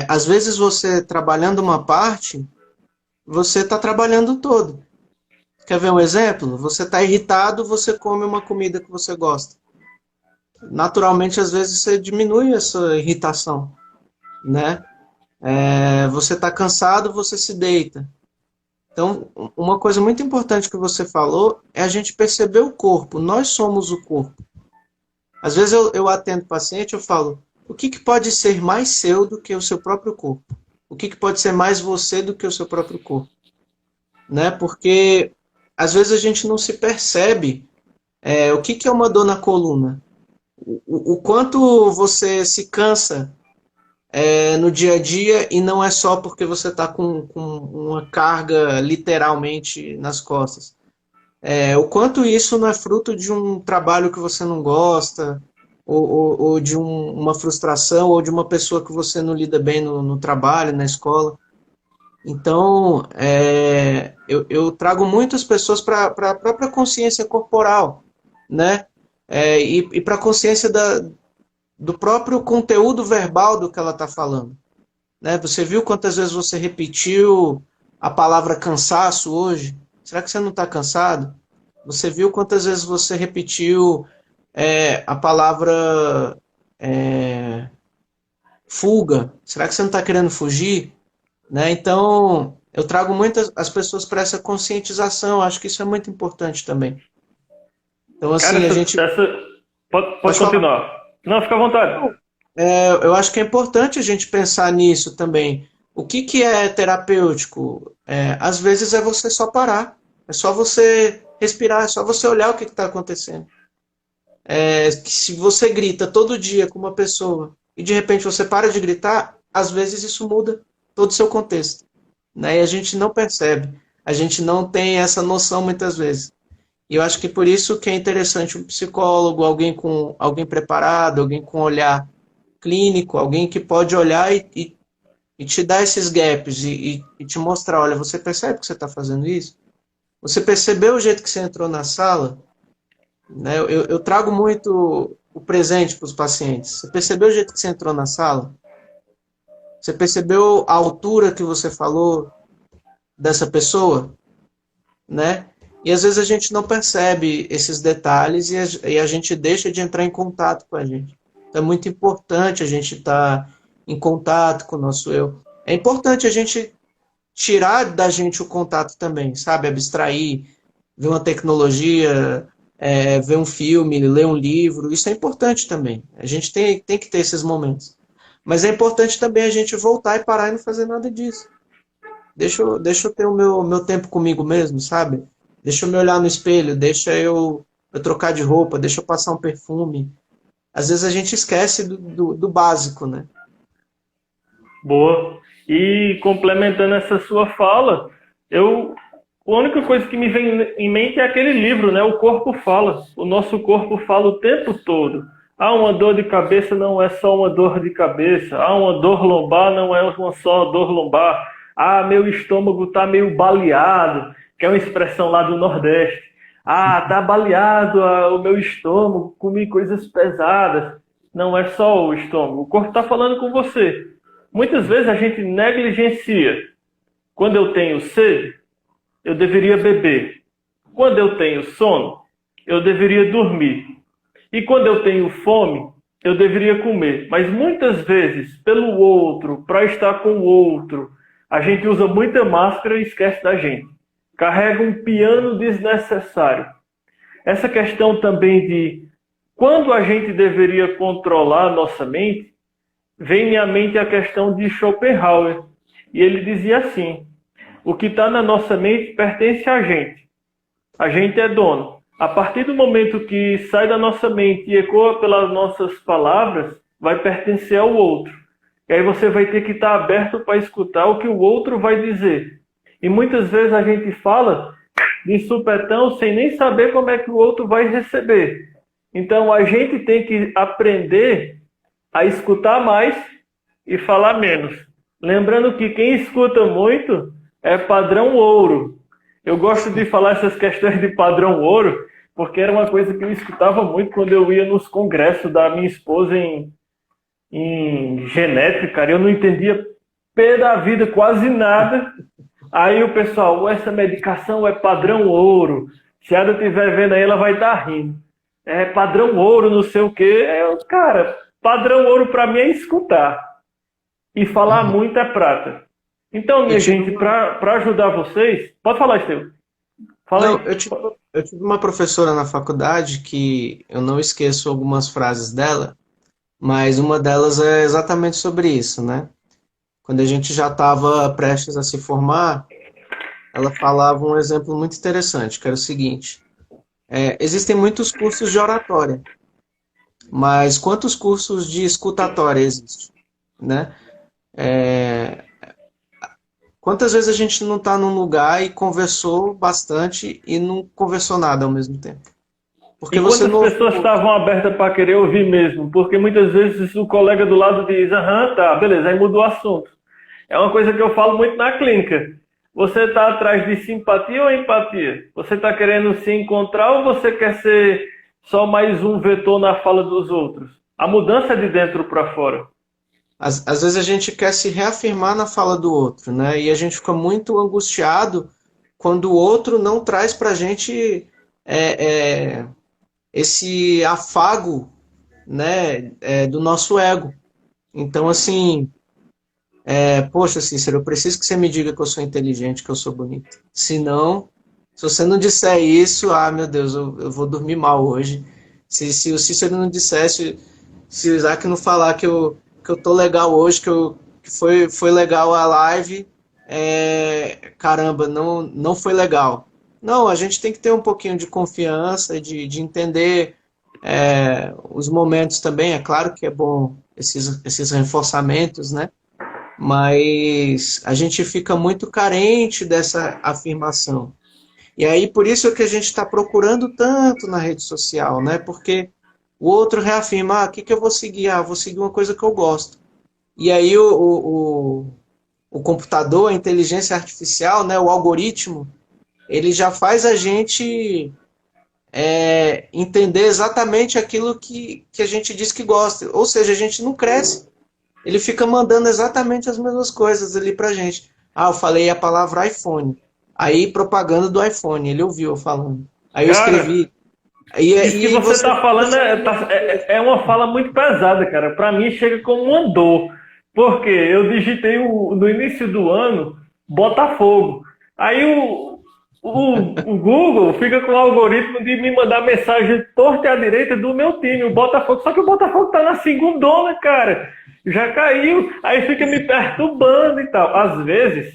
às vezes você trabalhando uma parte, você está trabalhando o todo. Quer ver um exemplo? Você está irritado, você come uma comida que você gosta. Naturalmente, às vezes você diminui essa irritação, né? Você está cansado, você se deita. Então, uma coisa muito importante que você falou é a gente perceber o corpo. Nós somos o corpo. Às vezes eu atendo paciente, eu falo, o que pode ser mais seu do que o seu próprio corpo? O que pode ser mais você do que o seu próprio corpo? Né? Porque às vezes a gente não se percebe o que é uma dor na coluna. O quanto você se cansa no dia a dia e não é só porque você está com uma carga literalmente nas costas. O quanto isso não é fruto de um trabalho que você não gosta, ou de uma frustração, ou de uma pessoa que você não lida bem no trabalho, na escola. Então, eu trago muitas pessoas para a própria consciência corporal, né? E para a consciência do próprio conteúdo verbal do que ela está falando. Né? Você viu quantas vezes você repetiu a palavra cansaço hoje? Será que você não está cansado? Você viu quantas vezes você repetiu a palavra fuga? Será que você não está querendo fugir? Né? Então, eu trago muitas as pessoas para essa conscientização. Acho que isso é muito importante também. Então, Cara, assim, a gente... Pode continuar. Não, fica à vontade. Eu acho que é importante a gente pensar nisso também. O que é terapêutico? Às vezes é você só parar. É só você respirar, é só você olhar o que está acontecendo. Se você grita todo dia com uma pessoa e de repente você para de gritar, às vezes isso muda todo o seu contexto. Né? E a gente não percebe. A gente não tem essa noção muitas vezes. E eu acho que por isso que é interessante um psicólogo, alguém preparado, alguém com olhar clínico, alguém que pode olhar e te dar esses gaps e te mostrar, olha, você percebe que você está fazendo isso? Você percebeu o jeito que você entrou na sala? Né? Eu trago muito o presente para os pacientes. Você percebeu o jeito que você entrou na sala? Você percebeu a altura que você falou dessa pessoa? Né? E às vezes a gente não percebe esses detalhes e a gente deixa de entrar em contato com a gente. Então é muito importante a gente estar em contato com o nosso eu. É importante a gente tirar da gente o contato também, sabe? Abstrair, ver uma tecnologia, ver um filme, ler um livro. Isso é importante também. A gente tem que ter esses momentos. Mas é importante também a gente voltar e parar e não fazer nada disso. Deixa eu ter o meu tempo comigo mesmo, sabe? Deixa eu me olhar no espelho, deixa eu trocar de roupa, deixa eu passar um perfume. Às vezes a gente esquece do básico, né? Boa. E complementando essa sua fala, a única coisa que me vem em mente é aquele livro, né? O corpo fala. O nosso corpo fala o tempo todo. Uma dor de cabeça não é só uma dor de cabeça. Uma dor lombar não é uma só dor lombar. Meu estômago está meio baleado, que é uma expressão lá do Nordeste. Tá baleado o meu estômago, comi coisas pesadas. Não é só o estômago. O corpo está falando com você. Muitas vezes a gente negligencia. Quando eu tenho sede, eu deveria beber. Quando eu tenho sono, eu deveria dormir. E quando eu tenho fome, eu deveria comer. Mas muitas vezes, pelo outro, para estar com o outro, a gente usa muita máscara e esquece da gente. Carrega um piano desnecessário. Essa questão também de quando a gente deveria controlar a nossa mente, vem à mente a questão de Schopenhauer. E ele dizia assim, o que está na nossa mente pertence a gente. A gente é dono. A partir do momento que sai da nossa mente e ecoa pelas nossas palavras, vai pertencer ao outro. E aí você vai ter que estar aberto para escutar o que o outro vai dizer. E muitas vezes a gente fala de supetão sem nem saber como é que o outro vai receber. Então a gente tem que aprender a escutar mais e falar menos. Lembrando que quem escuta muito é padrão ouro. Eu gosto de falar essas questões de padrão ouro, porque era uma coisa que eu escutava muito quando eu ia nos congressos da minha esposa em genética, cara. Eu não entendia pé da vida, quase nada. Aí o pessoal, essa medicação é padrão ouro. Se a Ada estiver vendo aí, ela vai estar rindo. É padrão ouro, não sei o quê. Cara, padrão ouro para mim é escutar. E falar muito é prata. Então, minha gente, para ajudar vocês... Pode falar, Estevão. Fala Não, aí. eu tive uma professora na faculdade que eu não esqueço algumas frases dela, mas uma delas é exatamente sobre isso, né? Quando a gente já estava prestes a se formar, ela falava um exemplo muito interessante, que era o seguinte: existem muitos cursos de oratória, mas quantos cursos de escutatória existem, né? Quantas vezes a gente não está num lugar e conversou bastante e não conversou nada ao mesmo tempo? Porque E você quantas não pessoas estavam abertas para querer ouvir mesmo? Porque muitas vezes o colega do lado diz, aham, tá, beleza, aí muda o assunto. É uma coisa que eu falo muito na clínica. Você está atrás de simpatia ou empatia? Você está querendo se encontrar ou você quer ser só mais um vetor na fala dos outros? A mudança é de dentro para fora. Às vezes a gente quer se reafirmar na fala do outro, né? E a gente fica muito angustiado quando o outro não traz para a gente esse afago, né, do nosso ego. Então, assim, poxa, Cícero, eu preciso que você me diga que eu sou inteligente, que eu sou bonito. Senão, se você não disser isso, meu Deus, eu vou dormir mal hoje. Se o Cícero não dissesse, se o Isaac não falar que eu tô legal hoje, que foi legal a live, caramba, não foi legal. Não, a gente tem que ter um pouquinho de confiança, de entender os momentos também. É claro que é bom esses reforçamentos, né? Mas a gente fica muito carente dessa afirmação. E aí, por isso é que a gente está procurando tanto na rede social, né? Porque o outro reafirma, o que eu vou seguir? Vou seguir uma coisa que eu gosto. E aí o computador, a inteligência artificial, né, o algoritmo, ele já faz a gente entender exatamente aquilo que a gente diz que gosta. Ou seja, a gente não cresce. Ele fica mandando exatamente as mesmas coisas ali pra gente. Eu falei a palavra iPhone. Aí, propaganda do iPhone. Ele ouviu eu falando. Aí eu Cara, escrevi. isso que você está falando é uma fala muito pesada, cara. Para mim chega como uma dor. Porque eu digitei no início do ano Botafogo. Aí o Google fica com o algoritmo de me mandar mensagem torta à direita do meu time, o Botafogo. Só que o Botafogo tá na segundona, cara. Já caiu. Aí fica me perturbando e tal. Às vezes,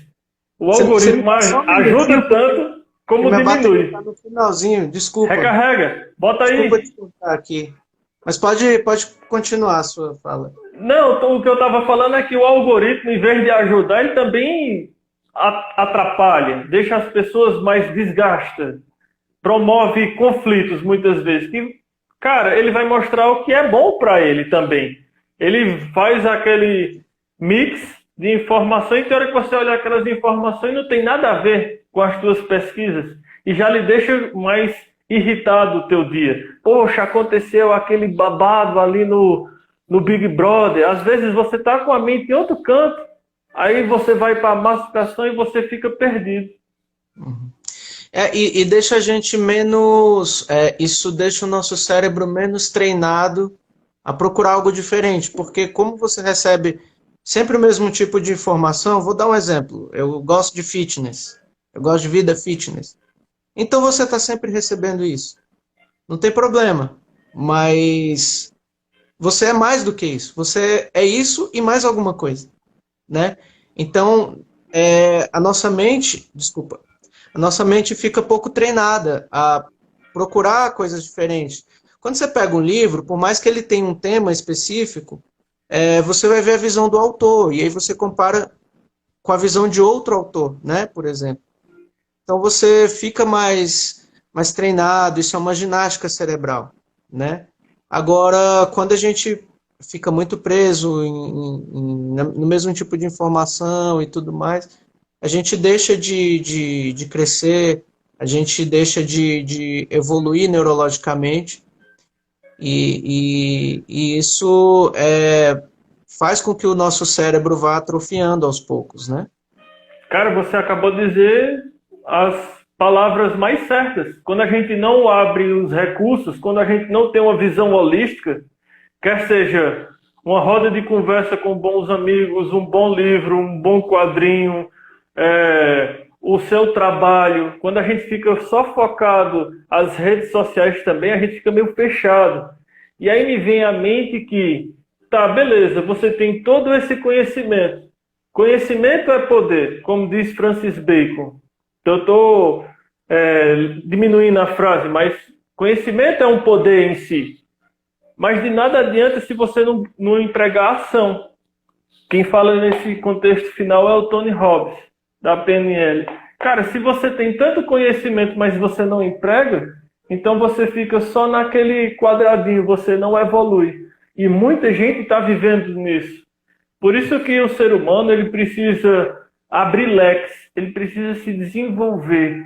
o algoritmo ajuda tanto como diminui. Tá no finalzinho, desculpa. Recarrega. Bota aí. Desculpa te contar aqui. Mas pode continuar a sua fala. Não, o que eu estava falando é que o algoritmo, em vez de ajudar, ele também atrapalha, deixa as pessoas mais desgastas, promove conflitos muitas vezes. Que, cara, ele vai mostrar o que é bom para ele também. Ele faz aquele mix de informações, e tem hora que você olha aquelas informações não tem nada a ver com as suas pesquisas e já lhe deixa mais irritado o teu dia. Poxa, aconteceu aquele babado ali no Big Brother. Às vezes você está com a mente em outro canto, aí você vai para a massificação e você fica perdido. Uhum. E deixa a gente menos... isso deixa o nosso cérebro menos treinado a procurar algo diferente, porque como você recebe sempre o mesmo tipo de informação, vou dar um exemplo. Eu gosto de fitness, eu gosto de vida fitness. Então você está sempre recebendo isso. Não tem problema, mas você é mais do que isso. Você é isso e mais alguma coisa, né? Então, a nossa mente fica pouco treinada a procurar coisas diferentes. Quando você pega um livro, por mais que ele tenha um tema específico, você vai ver a visão do autor, e aí você compara com a visão de outro autor, né, por exemplo. Então você fica mais treinado, isso é uma ginástica cerebral, né? Agora, quando a gente fica muito preso no mesmo tipo de informação e tudo mais, a gente deixa de crescer, a gente deixa de evoluir neurologicamente, e isso faz com que o nosso cérebro vá atrofiando aos poucos, né? Cara, você acabou de dizer as palavras mais certas. Quando a gente não abre os recursos, quando a gente não tem uma visão holística, quer seja uma roda de conversa com bons amigos, um bom livro, um bom quadrinho, o seu trabalho, quando a gente fica só focado as redes sociais também, a gente fica meio fechado. E aí me vem à mente que, tá, beleza, você tem todo esse conhecimento. Conhecimento é poder, como diz Francis Bacon. Então, eu estou diminuindo a frase, mas conhecimento é um poder em si. Mas de nada adianta se você não empregar ação. Quem fala nesse contexto final é o Tony Robbins, da PNL. Cara, se você tem tanto conhecimento, mas você não emprega, então você fica só naquele quadradinho, você não evolui. E muita gente está vivendo nisso. Por isso que o ser humano ele precisa abrir leques, ele precisa se desenvolver,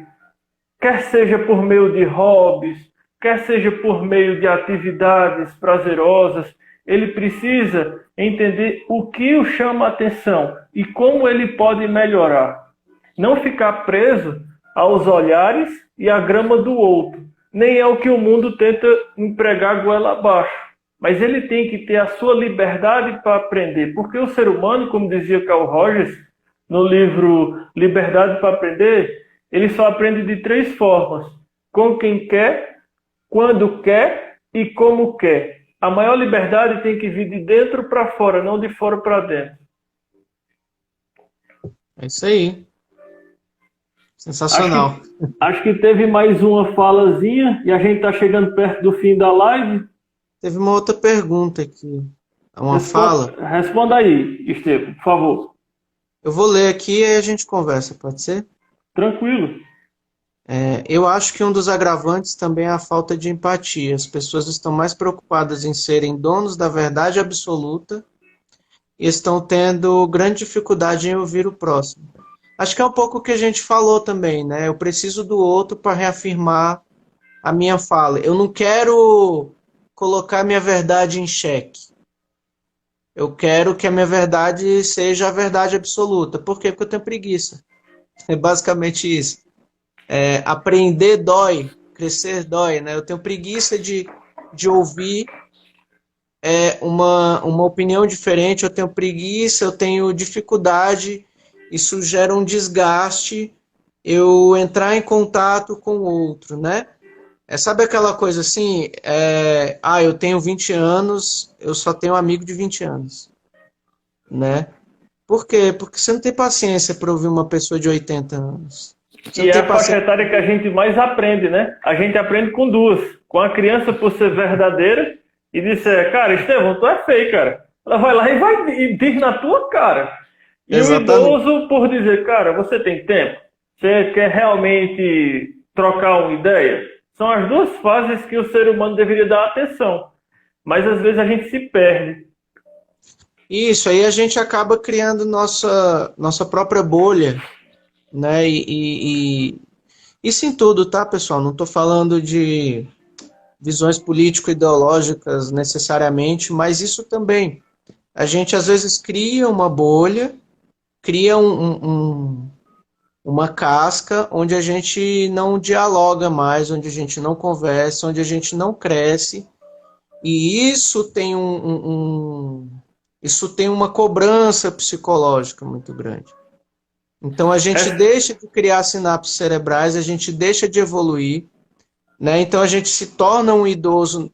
quer seja por meio de hobbies, quer seja por meio de atividades prazerosas, ele precisa entender o que o chama a atenção e como ele pode melhorar. Não ficar preso aos olhares e à grama do outro. Nem é o que o mundo tenta empregar goela abaixo. Mas ele tem que ter a sua liberdade para aprender. Porque o ser humano, como dizia Carl Rogers, no livro Liberdade para Aprender, ele só aprende de 3 formas. Com quem quer, quando quer e como quer. A maior liberdade tem que vir de dentro para fora, não de fora para dentro. É isso aí. Sensacional. Acho que teve mais uma falazinha e a gente está chegando perto do fim da live. Teve uma outra pergunta aqui. Uma fala. Responda aí, Estevam, por favor. Eu vou ler aqui e aí a gente conversa, pode ser? Tranquilo. Eu acho que um dos agravantes também é a falta de empatia. As pessoas estão mais preocupadas em serem donos da verdade absoluta e estão tendo grande dificuldade em ouvir o próximo. Acho que é um pouco o que a gente falou também, né? Eu preciso do outro para reafirmar a minha fala. Eu não quero colocar minha verdade em xeque. Eu quero que a minha verdade seja a verdade absoluta. Por quê? Porque eu tenho preguiça. É basicamente isso. Aprender dói, crescer dói, né? Eu tenho preguiça de ouvir uma opinião diferente, eu tenho preguiça, eu tenho dificuldade, isso gera um desgaste, eu entrar em contato com o outro, né? Sabe aquela coisa assim, eu tenho 20 anos, eu só tenho um amigo de 20 anos, né? Por quê? Porque você não tem paciência para ouvir uma pessoa de 80 anos. E é a faixa etária que a gente mais aprende, né? A gente aprende com 2. Com a criança por ser verdadeira e disser, cara, Estevão, tu é feio, cara. Ela vai lá e diz na tua cara. E exatamente. O idoso por dizer, cara, você tem tempo? Você quer realmente trocar uma ideia? São as 2 fases que o ser humano deveria dar atenção. Mas às vezes a gente se perde. Isso, aí a gente acaba criando nossa própria bolha, né? Isso em tudo, tá, pessoal? Não estou falando de visões político-ideológicas necessariamente, mas isso também. A gente às vezes cria uma bolha, cria uma casca onde a gente não dialoga mais, onde a gente não conversa, onde a gente não cresce, e isso tem isso tem uma cobrança psicológica muito grande. Então a gente deixa de criar sinapses cerebrais, a gente deixa de evoluir, né? Então a gente se torna um idoso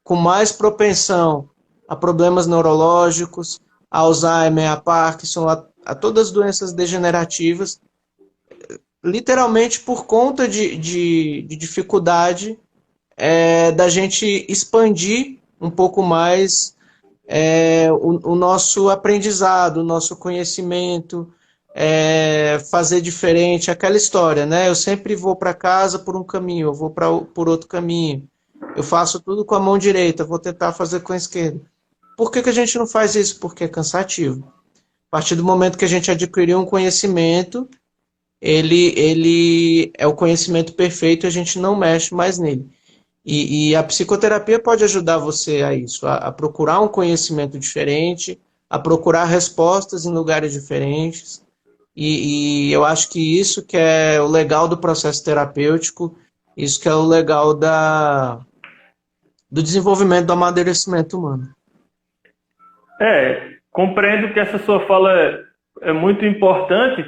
com mais propensão a problemas neurológicos, a Alzheimer, a Parkinson, a todas as doenças degenerativas, literalmente por conta de dificuldade da gente expandir um pouco mais o nosso aprendizado, o nosso conhecimento, fazer diferente, aquela história, né? Eu sempre vou para casa por um caminho, eu vou por outro caminho. Eu faço tudo com a mão direita, vou tentar fazer com a esquerda. Por que que a gente não faz isso? Porque é cansativo. A partir do momento que a gente adquiriu um conhecimento, ele é o conhecimento perfeito e a gente não mexe mais nele. E a psicoterapia pode ajudar você a isso, a procurar um conhecimento diferente, a procurar respostas em lugares diferentes. E eu acho que isso que é o legal do processo terapêutico, isso que é o legal do desenvolvimento do amadurecimento humano. Compreendo que essa sua fala é muito importante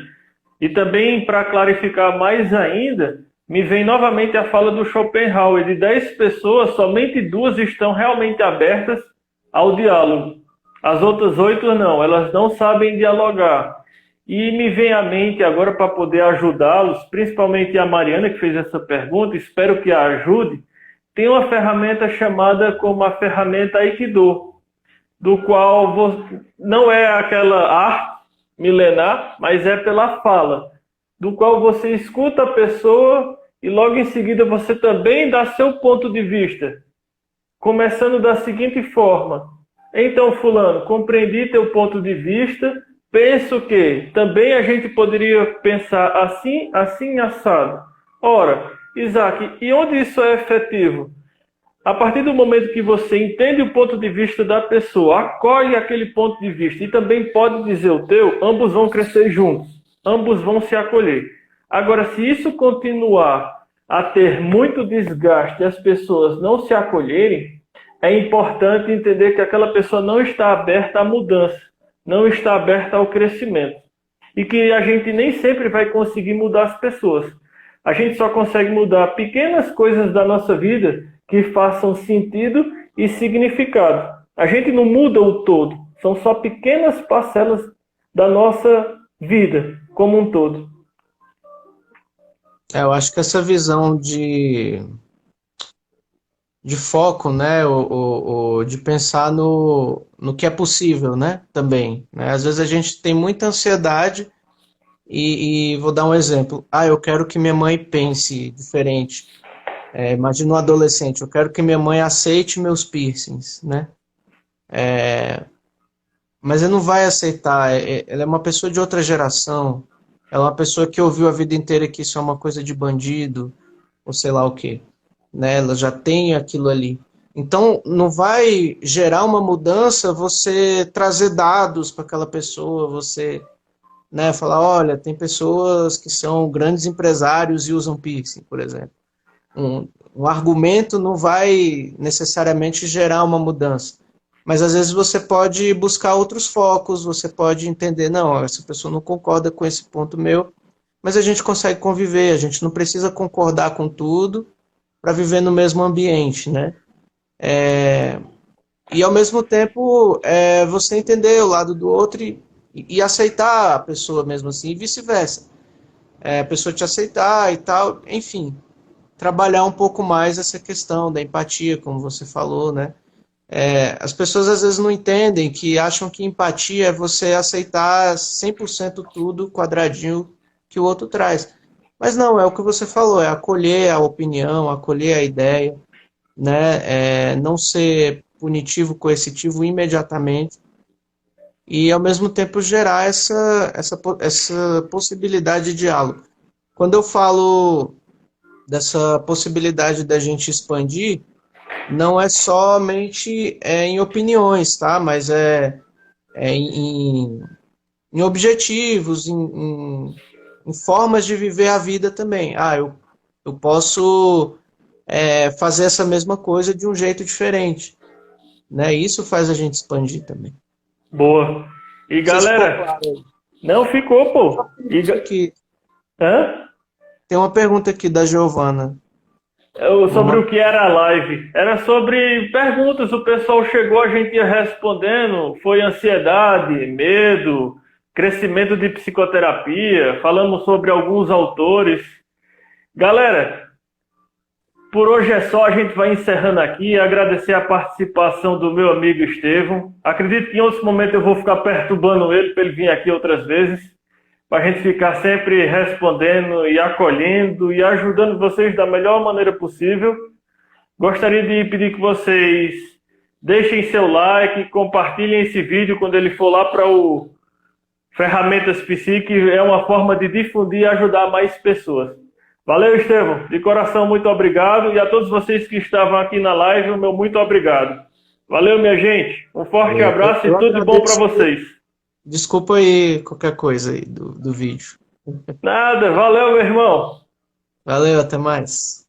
e também, para clarificar mais ainda, me vem novamente a fala do Schopenhauer: de 10 pessoas, somente 2 estão realmente abertas ao diálogo. As outras 8 não, elas não sabem dialogar. E me vem à mente agora, para poder ajudá-los, principalmente a Mariana, que fez essa pergunta, espero que a ajude, tem uma ferramenta chamada como a ferramenta Aikido, do qual não é aquela arte milenar, mas é pela fala, do qual você escuta a pessoa e logo em seguida você também dá seu ponto de vista, começando da seguinte forma: então, fulano, compreendi teu ponto de vista, penso que também a gente poderia pensar assim, assim, assado. Ora, Isaac, e onde isso é efetivo? A partir do momento que você entende o ponto de vista da pessoa, acolhe aquele ponto de vista e também pode dizer o teu, ambos vão crescer juntos, ambos vão se acolher. Agora, se isso continuar a ter muito desgaste e as pessoas não se acolherem, é importante entender que aquela pessoa não está aberta à mudança, não está aberta ao crescimento. E que a gente nem sempre vai conseguir mudar as pessoas. A gente só consegue mudar pequenas coisas da nossa vida que façam sentido e significado. A gente não muda o todo, são só pequenas parcelas da nossa vida como um todo. Eu acho que essa visão de foco, né, de pensar no que é possível, né, também, né? Às vezes a gente tem muita ansiedade e vou dar um exemplo. Eu quero que minha mãe pense diferente. Imagina um adolescente, eu quero que minha mãe aceite meus piercings, né? Mas ela não vai aceitar, ela é uma pessoa de outra geração, ela é uma pessoa que ouviu a vida inteira que isso é uma coisa de bandido, ou sei lá o quê, né? Ela já tem aquilo ali. Então, não vai gerar uma mudança você trazer dados para aquela pessoa, você, né, falar, olha, tem pessoas que são grandes empresários e usam piercing, por exemplo. Um argumento não vai necessariamente gerar uma mudança. Mas às vezes você pode buscar outros focos, você pode entender, não, essa pessoa não concorda com esse ponto meu, mas a gente consegue conviver, a gente não precisa concordar com tudo para viver no mesmo ambiente, né? E ao mesmo tempo você entender o lado do outro e aceitar a pessoa mesmo assim, e vice-versa. A pessoa te aceitar e tal, enfim, trabalhar um pouco mais essa questão da empatia, como você falou, né? As pessoas às vezes não entendem, que acham que empatia é você aceitar 100% tudo quadradinho que o outro traz. Mas não, é o que você falou, é acolher a opinião, acolher a ideia, né? Não ser punitivo, coercitivo imediatamente e ao mesmo tempo gerar essa possibilidade de diálogo. Quando eu falo dessa possibilidade da gente expandir, não é somente em opiniões, tá? Mas em objetivos, em formas de viver a vida também. Eu posso fazer essa mesma coisa de um jeito diferente, né? Isso faz a gente expandir também. Boa. E galera, não ficou, pô. Hã? Tem uma pergunta aqui da Giovana. Sobre o que era a live. Era sobre perguntas, o pessoal chegou, a gente ia respondendo. Foi ansiedade, medo, crescimento de psicoterapia. Falamos sobre alguns autores. Galera, Por hoje é só, a gente vai encerrando aqui. Agradecer a participação do meu amigo Estevão. Acredito que em outros momentos eu vou ficar perturbando ele para ele vir aqui outras vezes, para a gente ficar sempre respondendo e acolhendo e ajudando vocês da melhor maneira possível. Gostaria de pedir que vocês deixem seu like, compartilhem esse vídeo quando ele for lá para o Ferramentas Psi, que é uma forma de difundir e ajudar mais pessoas. Valeu, Estevão. De coração, muito obrigado. E a todos vocês que estavam aqui na live, o meu muito obrigado. Valeu, minha gente. Um forte abraço e tudo de bom para vocês. Desculpa aí qualquer coisa aí do vídeo. Nada. Valeu, meu irmão. Valeu, até mais.